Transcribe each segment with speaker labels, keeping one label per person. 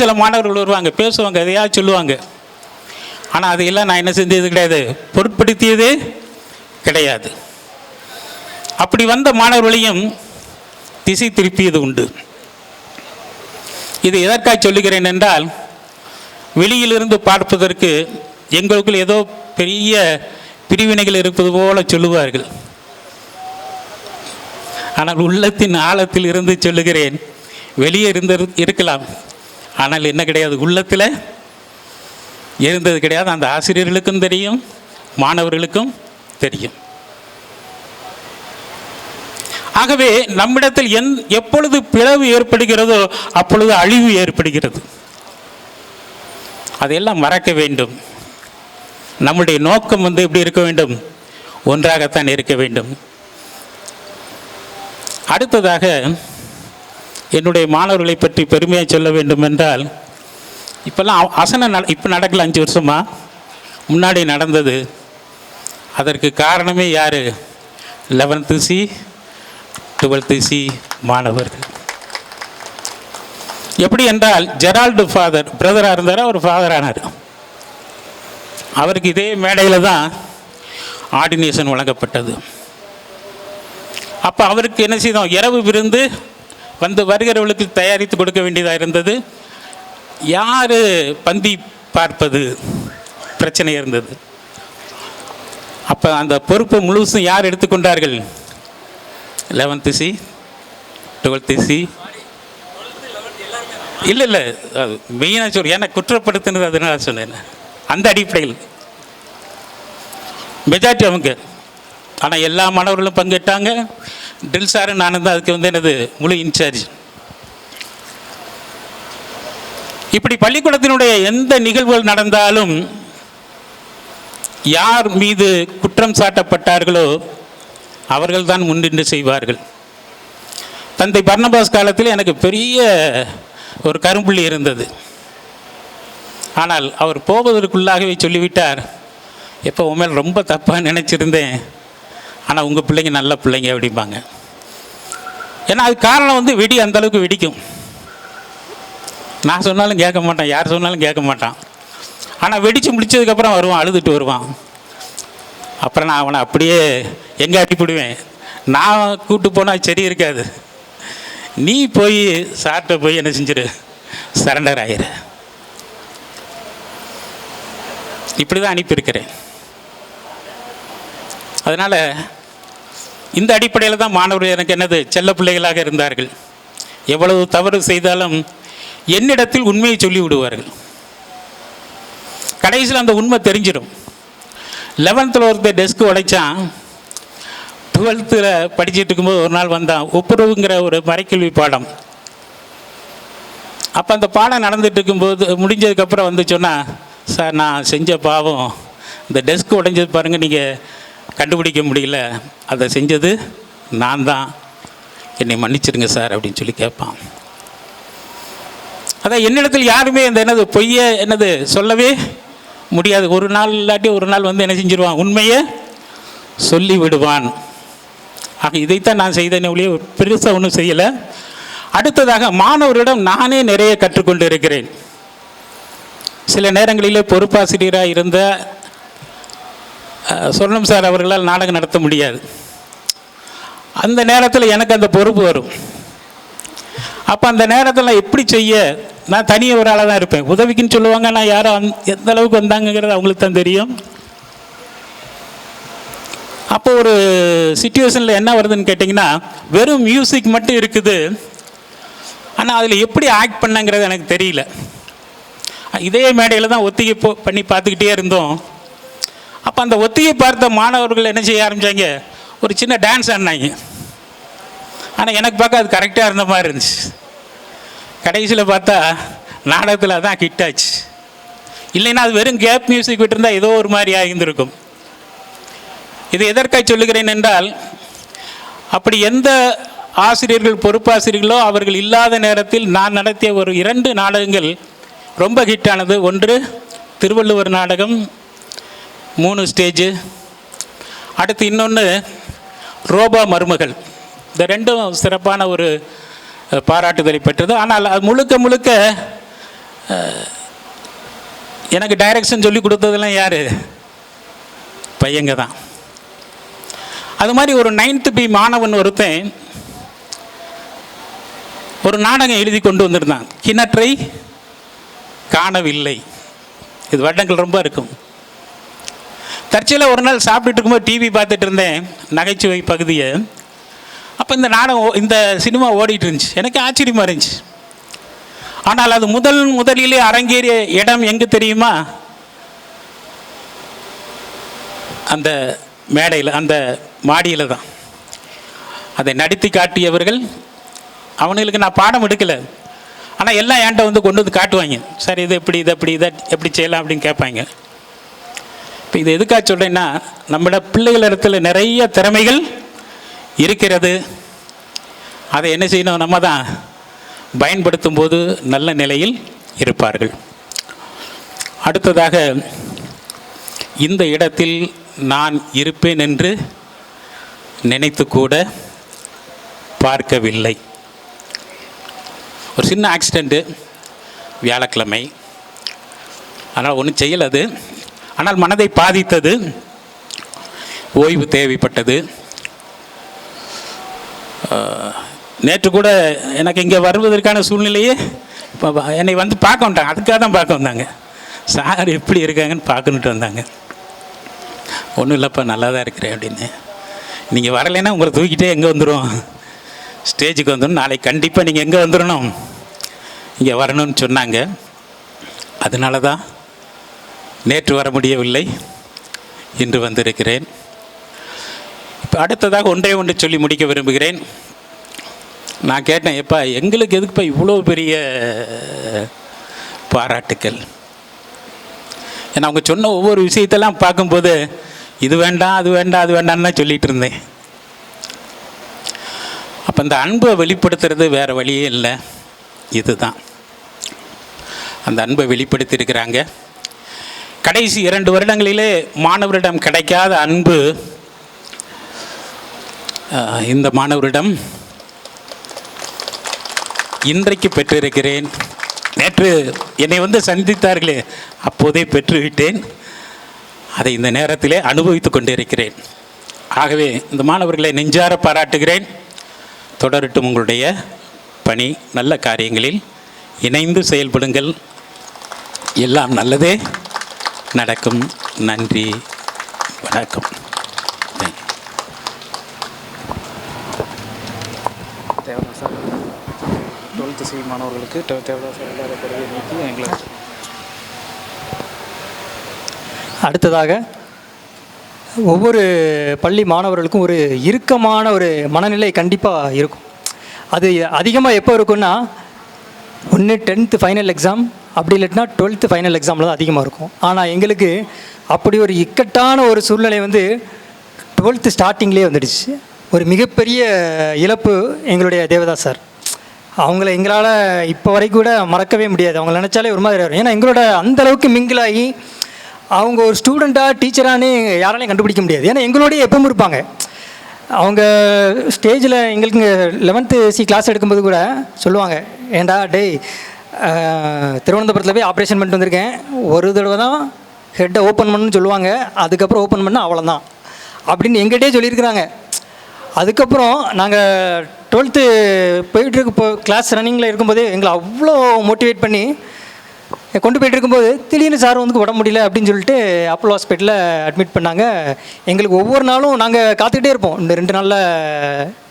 Speaker 1: சில மாணவர்கள் வருவாங்க, பேசுவாங்க, எதையாவது சொல்லுவாங்க. ஆனால் அதையெல்லாம் நான் என்ன செஞ்சது கிடையாது, பொருட்படுத்தியது கிடையாது. அப்படி வந்த மாணவர்களையும் திசை திருப்பியது உண்டு. இது எதற்காக சொல்லுகிறேன் என்றால், வெளியிலிருந்து பார்ப்பதற்கு எங்களுக்குள் ஏதோ பெரிய பிரிவினைகள் இருப்பது போல சொல்லுவார்கள். ஆனால் உள்ளத்தின் ஆழத்தில் இருந்து சொல்லுகிறேன், வெளியே இருக்கலாம், ஆனால் என்ன கிடையாது, உள்ளத்தில் இருந்தது கிடையாது. அந்த ஆசிரியர்களுக்கும் தெரியும், மாணவர்களுக்கும் தெரியும். ஆகவே நம்மிடத்தில் எப்பொழுது பிளவு ஏற்படுகிறதோ அப்பொழுது அழிவு ஏற்படுகிறது. அதையெல்லாம் மறக்க வேண்டும். நம்முடைய நோக்கம் எப்படி இருக்க வேண்டும், ஒன்றாகத்தான் இருக்க வேண்டும். அடுத்ததாக என்னுடைய மாணவர்களை பற்றி பெருமையாக சொல்ல வேண்டும் என்றால், இப்போல்லாம் அசனம் இப்போ நடக்கல, 5 வருஷமாக முன்னாடி நடந்தது. அதற்கு காரணமே யார்? 11th C 12th C மாணவர்கள். எப்படி என்றால், ஜெரால்டு ஃபாதர் பிரதராக இருந்தார், அவர் ஃபாதர் ஆனார். அவருக்கு இதே மேடையில் தான் ஆர்டினேஷன் வழங்கப்பட்டது. அப்போ அவருக்கு என்ன செய்தோம், இரவு விருந்து வந்து வருகிறவர்களுக்கு தயாரித்து கொடுக்க வேண்டியதாக இருந்தது. யார் பந்தி பார்ப்பது பிரச்சனை இருந்தது. அப்போ அந்த பொறுப்பு முழுசும் யார் எடுத்துக்கொண்டார்கள்? 11th C 12th C இல்லை அது மெயினாக சொல், ஏன்னா குற்றப்படுத்தினது அதனால சொன்னேன். அந்த அடிப்படையில் மெஜாரிட்டி அவங்க. ஆனால் எல்லா மாணவர்களும் பங்கேற்றாங்க. ட்ரில் சாரு நானும் தான் அதுக்கு எனது முழு இன்சார்ஜ். இப்படி பள்ளிக்கூடத்தினுடைய எந்த நிகழ்வுகள் நடந்தாலும் யார் மீது குற்றம் சாட்டப்பட்டார்களோ அவர்கள் தான் முன்னின்று செய்வார்கள். தந்தை பர்னபாஸ் காலத்தில் எனக்கு பெரிய ஒரு கரும்புள்ளி இருந்தது. ஆனால் அவர் போவதற்குள்ளாகவே சொல்லிவிட்டார், எப்போ உண்மையில் ரொம்ப தப்பாக நினச்சிருந்தேன், ஆனால் உங்கள் பிள்ளைங்க நல்ல பிள்ளைங்க அப்படிம்பாங்க. ஏன்னா அது காரணம் வெடி அந்தளவுக்கு வெடிக்கும். நான் சொன்னாலும் கேட்க மாட்டான், யார் சொன்னாலும் கேட்க மாட்டான். ஆனால் வெடித்து முடித்ததுக்கப்புறம் வருவான், அழுதுட்டு வருவான். அப்புறம் நான் அவனை அப்படியே எங்கே அடிப்பிடுவேன். நான் கூப்பிட்டு போனால் சரி இருக்காது, நீ போய் சார்கிட்ட போய் என்ன செஞ்சிரு, சரண்டர் ஆயிரு. இப்படி தான் அனுப்பியிருக்கிறேன். அதனால் இந்த அடிப்படையில் தான் மாணவர்கள் எனக்கு செல்ல பிள்ளைகளாக இருந்தார்கள். எவ்வளவு தவறு செய்தாலும் என்னிடத்தில் உண்மையை சொல்லி விடுவார்கள். கடைசியில் அந்த உண்மை தெரிஞ்சிடும். 11th ஒருத்தர் டெஸ்க்கு உடைச்சான், 12th படிச்சுட்டு இருக்கும்போது ஒரு நாள் வந்தான், ஒப்புரவுங்கிற ஒரு மறைக்கல்வி பாடம். அப்போ அந்த பாடம் நடந்துட்டு இருக்கும்போது முடிஞ்சதுக்கப்புறம் சொன்னால், சார் நான் செஞ்ச பாவம், இந்த டெஸ்க்கு உடைஞ்சது பாருங்கள், நீங்கள் கண்டுபிடிக்க முடியல, அதை செஞ்சது நான் தான், என்னை மன்னிச்சிருங்க சார் அப்படின்னு சொல்லி கேட்பான். அதான் என்னிடத்தில் யாருமே இந்த பொய்யை சொல்லவே முடியாது. ஒரு நாள் இல்லாட்டி ஒரு நாள் என்ன செஞ்சிருவான், உண்மையை சொல்லி விடுவான். ஆக இதைத்தான் நான் செய்தேனே ஒழிய பெருசாக ஒன்றும் செய்யலை. அடுத்ததாக மாணவரிடம் நானே நிறைய கற்றுக்கொண்டு இருக்கிறேன். சில நேரங்களிலே பொறுப்பாசிரியராக இருந்த சொர்ணம் சார் அவர்களால் நாடகம் நடத்த முடியாது. அந்த நேரத்தில் எனக்கு அந்த பொறுப்பு வரும். அப்போ அந்த நேரத்தில் எப்படி செய்ய, நான் தனியாக ஒரு ஆளாக தான் இருப்பேன். உதவிக்குன்னு சொல்லுவாங்க, நான் யாரோ எந்த அளவுக்கு வந்தாங்கிறது அவங்களுக்கு தான் தெரியும். அப்போ ஒரு சிச்சுவேஷனில் என்ன வருதுன்னு கேட்டிங்கன்னா, வெறும் மியூசிக் மட்டும் இருக்குது, ஆனால் அதில் எப்படி ஆக்ட் பண்ணங்கிறது எனக்கு தெரியல. இதே மேடையில் தான் ஒத்திகை பண்ணி பார்த்துக்கிட்டே இருந்தோம். அப்போ அந்த ஒத்திகை பார்த்த மாணவர்கள் என்ன செய்ய ஆரம்பித்தாங்க, ஒரு சின்ன டான்ஸ் ஆடினாங்க. ஆனால் எனக்கு பார்க்க அது கரெக்டாக இருந்த மாதிரி இருந்துச்சு. கடைசியில் பார்த்தா நாடகத்தில் தான் ஹிட் ஆச்சு. இல்லைன்னா அது வெறும் கேப் மியூசிக் விட்டுருந்தால் ஏதோ ஒரு மாதிரி ஆகியிருந்திருக்கும். இது எதற்காக சொல்லுகிறேன் என்றால், அப்படி எந்த ஆசிரியர்கள் பொறுப்பாசிரியர்களோ அவர்கள் இல்லாத நேரத்தில் நான் நடத்திய ஒரு 2 நாடகங்கள் ரொம்ப ஹிட்டானது. ஒன்று திருவள்ளுவர் நாடகம், 3 ஸ்டேஜு. அடுத்து இன்னொன்று ரோபா மருமகள். இந்த 2ம் சிறப்பான ஒரு பாராட்டுதலை பெற்றது. ஆனால் அது முழுக்க முழுக்க எனக்கு டைரக்ஷன் சொல்லி கொடுத்ததெல்லாம் யார்? பையங்க தான். அது மாதிரி ஒரு 9th B மாணவன் ஒருத்தன் ஒரு நாடகம் எழுதி கொண்டு வந்திருந்தான், கிணற்றை காணவில்லை. இது வருடங்கள் ரொம்ப இருக்கும். தற்செயலாக ஒரு நாள் சாப்பிட்டுட்டு இருக்கும்போது டிவி பார்த்துட்டு இருந்தேன், நகைச்சுவை பகுதியை. அப்போ இந்த நாடகம், இந்த சினிமா ஓடிட்டு இருந்துச்சு. எனக்கு ஆச்சரியமாக இருந்துச்சு. ஆனால் அது முதலிலே அரங்கேறிய இடம் எங்கே தெரியுமா? அந்த மேடையில், அந்த மாடியில் தான். அதை நடித்து காட்டியவர்கள், அவனுங்களுக்கு நான் பாடம் எடுக்கலை, ஆனால் எல்லாம் என்கிட்ட வந்து கொண்டு வந்து காட்டுவாங்க. சார் இது எப்படி, இதை எப்படி செய்யலாம் அப்படின்னு கேட்பாங்க. இப்போ இது எதுக்காக சொல்கிறேன்னா, நம்மளோட பிள்ளைகளிடத்தில் நிறைய திறமைகள் இருக்கிறது. அதை என்ன செய்யணும்? நம்ம தான் பயன்படுத்தும் போது நல்ல நிலையில் இருப்பார்கள். அடுத்ததாக, இந்த இடத்தில் நான் இருப்பேன் என்று நினைத்து கூட பார்க்கவில்லை. ஒரு சின்ன ஆக்சிடெண்ட்டு வியாழக்கிழமை, அதனால் ஒன்றும் செய்யலை அது. ஆனால் மனதை பாதித்தது, ஓய்வு தேவைப்பட்டது. நேற்று கூட எனக்கு இங்கே வருவதற்கான சூழ்நிலையே, இப்போ என்னை வந்து பார்க்க வந்தாங்க, அதுக்காக தான் பார்க்க வந்தாங்க. சார் எப்படி இருக்காங்கன்னு பார்க்கணுட்டு வந்தாங்க. ஒன்றும் இல்லைப்பா, நல்லா தான் இருக்கிறேன் அப்படின்னு. நீங்கள் வரலைன்னா உங்களை தூக்கிட்டே எங்கே வந்துடும், ஸ்டேஜுக்கு வந்துடும். நாளைக்கு கண்டிப்பாக நீங்கள் எங்கே வந்துடணும், இங்கே வரணும்னு சொன்னாங்க. அதனால தான் நேற்று வர முடியவில்லை, இன்று வந்திருக்கிறேன். இப்போ அடுத்ததாக ஒன்று சொல்லி முடிக்க விரும்புகிறேன். நான் கேட்டேன், எப்பா எங்களுக்கு எதுக்குப்பா இவ்வளோ பெரிய பாராட்டுக்கள்? ஏன்னா அவங்க சொன்ன ஒவ்வொரு விஷயத்தெல்லாம் பார்க்கும்போது இது வேண்டாம், அது வேண்டாம், அது வேண்டான்னு தான் சொல்லிகிட்டு இருந்தேன். அப்போ இந்த அன்பை வெளிப்படுத்துறது வேறு வழியே இல்லை, இதுதான். அந்த அன்பை வெளிப்படுத்தியிருக்கிறாங்க. கடைசி 2 வருடங்களிலே மாணவரிடம் கிடைக்காத அன்பு இந்த மாணவரிடம் இன்றைக்கு பெற்றிருக்கிறேன். நேற்று என்னை வந்து சந்தித்தார்களே, அப்போதே பெற்றுவிட்டேன். அதை இந்த நேரத்திலே அனுபவித்து கொண்டிருக்கிறேன். ஆகவே இந்த மாணவர்களை நெஞ்சார பாராட்டுகிறேன். தொடரட்டும் உங்களுடைய பணி, நல்ல காரியங்களில் இணைந்து செயல்படுங்கள். எல்லாம் நல்லதே நடக்கும். நன்றி, வணக்கம்.
Speaker 2: தேவதாஸ் சார் 12th C மாணவர்களுக்கு தேவதாஸ் எல்லாரும் நீக்கி எங்களை. அடுத்ததாக, ஒவ்வொரு பள்ளி மாணவர்களுக்கும் ஒரு இறுக்கமான ஒரு மனநிலை கண்டிப்பாக இருக்கும். அது அதிகமாக எப்போ இருக்குன்னா, ஒன்று 10th ஃபைனல் எக்ஸாம், அப்படி இல்லைன்னா 12th ஃபைனல் எக்ஸாமில் தான் அதிகமாக இருக்கும். ஆனால் எங்களுக்கு அப்படி ஒரு இக்கட்டான ஒரு சூழ்நிலை வந்து 12th ஸ்டார்டிங்லேயே வந்துடுச்சு. ஒரு மிகப்பெரிய இழப்பு எங்களுடைய தேவதாஸ் சார். அவங்கள எங்களால் இப்போ வரைக்கும் கூட மறக்கவே முடியாது. அவங்கள நினச்சாலே ஒரு மாதிரி வரும். ஏன்னா எங்களோட அந்தளவுக்கு மிங்கிளாகி அவங்க ஒரு ஸ்டூடெண்ட்டாக டீச்சரானே யாராலையும் கண்டுபிடிக்க முடியாது. ஏன்னா எங்களோடய எப்பவும் இருப்பாங்க. அவங்க ஸ்டேஜில் எங்களுக்கு 11th C கிளாஸ் எடுக்கும்போது கூட சொல்லுவாங்க, ஏண்டா டேய், திருவனந்தபுரத்தில் போய் ஆப்ரேஷன் பண்ணிட்டு வந்திருக்கேன், ஒரு தடவை தான் ஹெட்டை ஓப்பன் பண்ணணும்னு சொல்லுவாங்க, அதுக்கப்புறம் ஓப்பன் பண்ணால் அவ்வளோதான் அப்படின்னு எங்கிட்டே சொல்லியிருக்கிறாங்க. அதுக்கப்புறம் நாங்கள் 12th போயிட்டுருக்கு, கிளாஸ் ரன்னிங்கில் இருக்கும்போதே எங்களை அவ்வளோ மோட்டிவேட் பண்ணி கொண்டு போயிட்டு இருக்கும்போது திடீர்னு சார் வந்து உடம்பு முடியல அப்படின்னு சொல்லிட்டு அப்போலோ ஹாஸ்பிட்டலில் அட்மிட் பண்ணாங்க. எங்களுக்கு ஒவ்வொரு நாளும் நாங்கள் காத்துக்கிட்டே இருப்போம், இந்த 2 நாளில்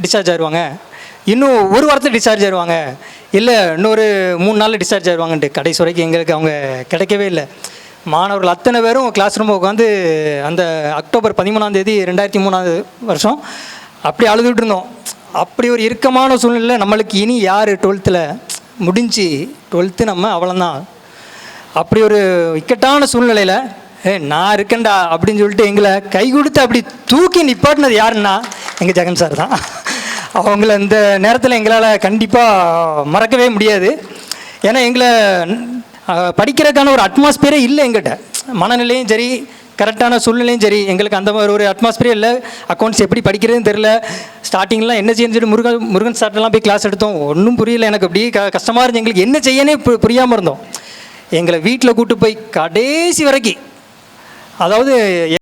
Speaker 2: டிஸ்சார்ஜ் ஆயிடுவாங்க, இன்னும் ஒரு வாரத்தில் டிஸ்சார்ஜ் ஆயிடுவாங்க, இல்லை இன்னொரு 3 நாளில் டிஸ்சார்ஜ் ஆயிடுவாங்கன்ட்டு. கடைசி வரைக்கும் எங்களுக்கு அவங்க கிடைக்கவே இல்லை. மாணவர்கள் அத்தனை பேரும் கிளாஸ் ரூமில் உட்காந்து அந்த அக்டோபர் 13ஆம் தேதி 2003 வருஷம் அப்படி அழுதுகிட்டு இருந்தோம். அப்படி ஒரு இறுக்கமான சூழ்நிலை. நம்மளுக்கு இனி யார் 12th முடிஞ்சு 12th நம்ம அவ்வளோதான். அப்படி ஒரு இக்கட்டான சூழ்நிலையில் நான் இருக்கேன்டா அப்படின்னு சொல்லிட்டு எங்களை கை கொடுத்து அப்படி தூக்கி நிப்பாட்டினது யாருன்னா எங்கள் ஜெகன் சார் தான். அவங்கள இந்த நேரத்தில் எங்களால் கண்டிப்பாக மறக்கவே முடியாது. ஏன்னா எங்களை படிக்கிறதுக்கான ஒரு அட்மாஸ்பியரே இல்லை எங்கிட்ட. மனநிலையும் சரி, கரெக்டான சூழ்நிலையும் சரி, எங்களுக்கு அந்த மாதிரி ஒரு அட்மாஸ்பியரே இல்லை. அக்கௌண்ட்ஸ் எப்படி படிக்கிறதுன்னு தெரில. ஸ்டார்டிங்லாம் என்ன செய்யணும்னு சொல்லி முருகன் சார்ட்டெல்லாம் போய் கிளாஸ் எடுத்தோம், ஒன்றும் புரியல. எனக்கு அப்படி கஷ்டமாக இருந்துச்சு. எங்களுக்கு என்ன செய்யனே புரியாமல் இருந்தோம். எங்களை வீட்டில் கூட்டு போய் கடைசி வரைக்கும், அதாவது